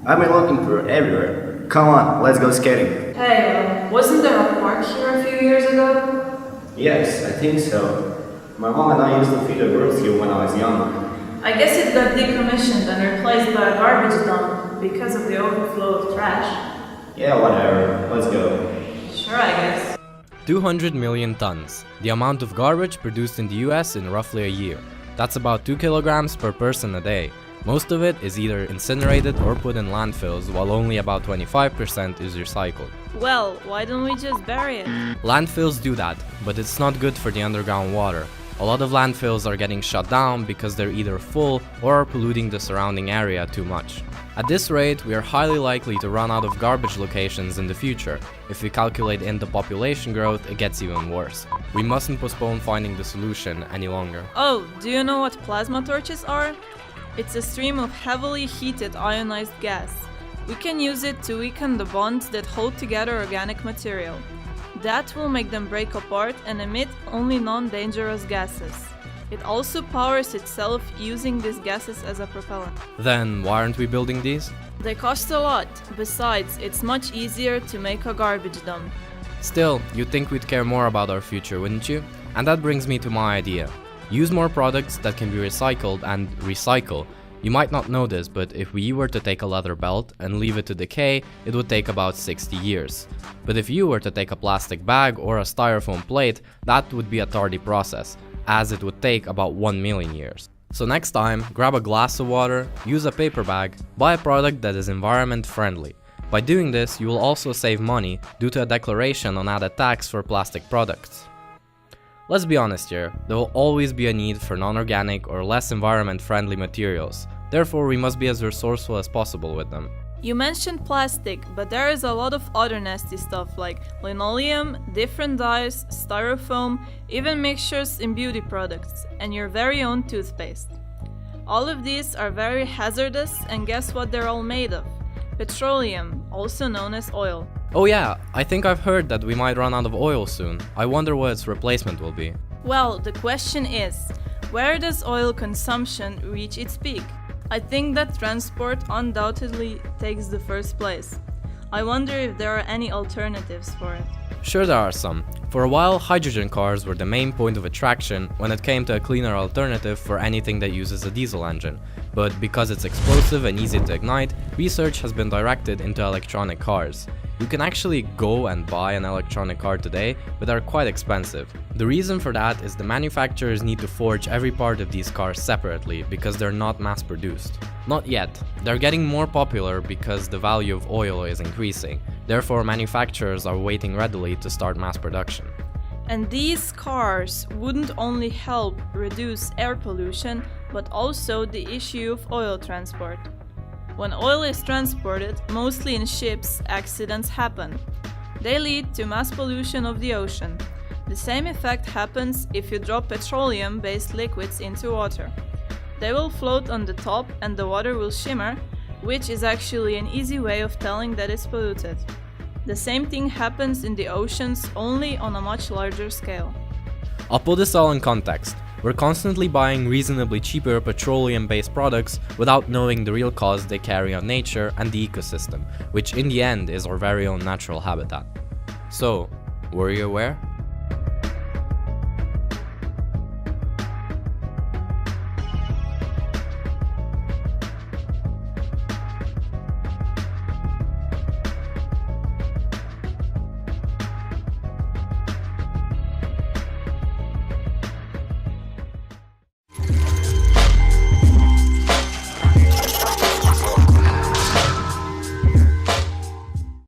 I've been looking for everywhere. Come on, let's go skating. Hey, wasn't there a park here a few years ago? Yes, I think so. My mom and I used to feed the girls here when I was young. I guess it got decommissioned and replaced by a garbage dump because of the overflow of trash. Yeah, whatever. Let's go. Sure, I guess. 200 million tons, the amount of garbage produced in the US in roughly a year. That's about 2 kilograms per person a day. Most of it is either incinerated or put in landfills, while only about 25% is recycled. Well, why don't we just bury it? Landfills do that, but it's not good for the underground water. A lot of landfills are getting shut down because they're either full or are polluting the surrounding area too much. At this rate, we are highly likely to run out of garbage locations in the future. If we calculate in the population growth, it gets even worse. We mustn't postpone finding the solution any longer. Oh, do you know what plasma torches are? It's a stream of heavily heated ionized gas. We can use it to weaken the bonds that hold together organic material. That will make them break apart and emit only non-dangerous gases. It also powers itself using these gases as a propellant. Then why aren't we building these? They cost a lot. Besides, it's much easier to make a garbage dump. Still, you'd think we'd care more about our future, wouldn't you? And that brings me to my idea. Use more products that can be recycled and recycle. You might not know this, but if we were to take a leather belt and leave it to decay, it would take about 60 years. But if you were to take a plastic bag or a styrofoam plate, that would be a tardy process, as it would take about 1 million years. So next time, grab a glass of water, use a paper bag, buy a product that is environment friendly. By doing this, you will also save money due to a declaration on added tax for plastic products. Let's be honest here, there will always be a need for non-organic or less environment-friendly materials. Therefore, we must be as resourceful as possible with them. You mentioned plastic, but there is a lot of other nasty stuff like linoleum, different dyes, styrofoam, even mixtures in beauty products, and your very own toothpaste. All of these are very hazardous, and guess what they're all made of? Petroleum, also known as oil. Oh yeah, I think I've heard that we might run out of oil soon. I wonder what its replacement will be. Well, the question is, where does oil consumption reach its peak? I think that transport undoubtedly takes the first place. I wonder if there are any alternatives for it. Sure, there are some. For a while, hydrogen cars were the main point of attraction when it came to a cleaner alternative for anything that uses a diesel engine. But because it's explosive and easy to ignite, research has been directed into electronic cars. You can actually go and buy an electronic car today, but they're quite expensive. The reason for that is the manufacturers need to forge every part of these cars separately because they're not mass-produced. Not yet. They're getting more popular because the value of oil is increasing. Therefore, manufacturers are waiting readily to start mass production. And these cars wouldn't only help reduce air pollution, but also the issue of oil transport. When oil is transported, mostly in ships, accidents happen. They lead to mass pollution of the ocean. The same effect happens if you drop petroleum-based liquids into water. They will float on the top and the water will shimmer, which is actually an easy way of telling that it's polluted. The same thing happens in the oceans, only on a much larger scale. I'll put this all in context. We're constantly buying reasonably cheaper petroleum-based products without knowing the real cost they carry on nature and the ecosystem, which in the end is our very own natural habitat. So, were you aware?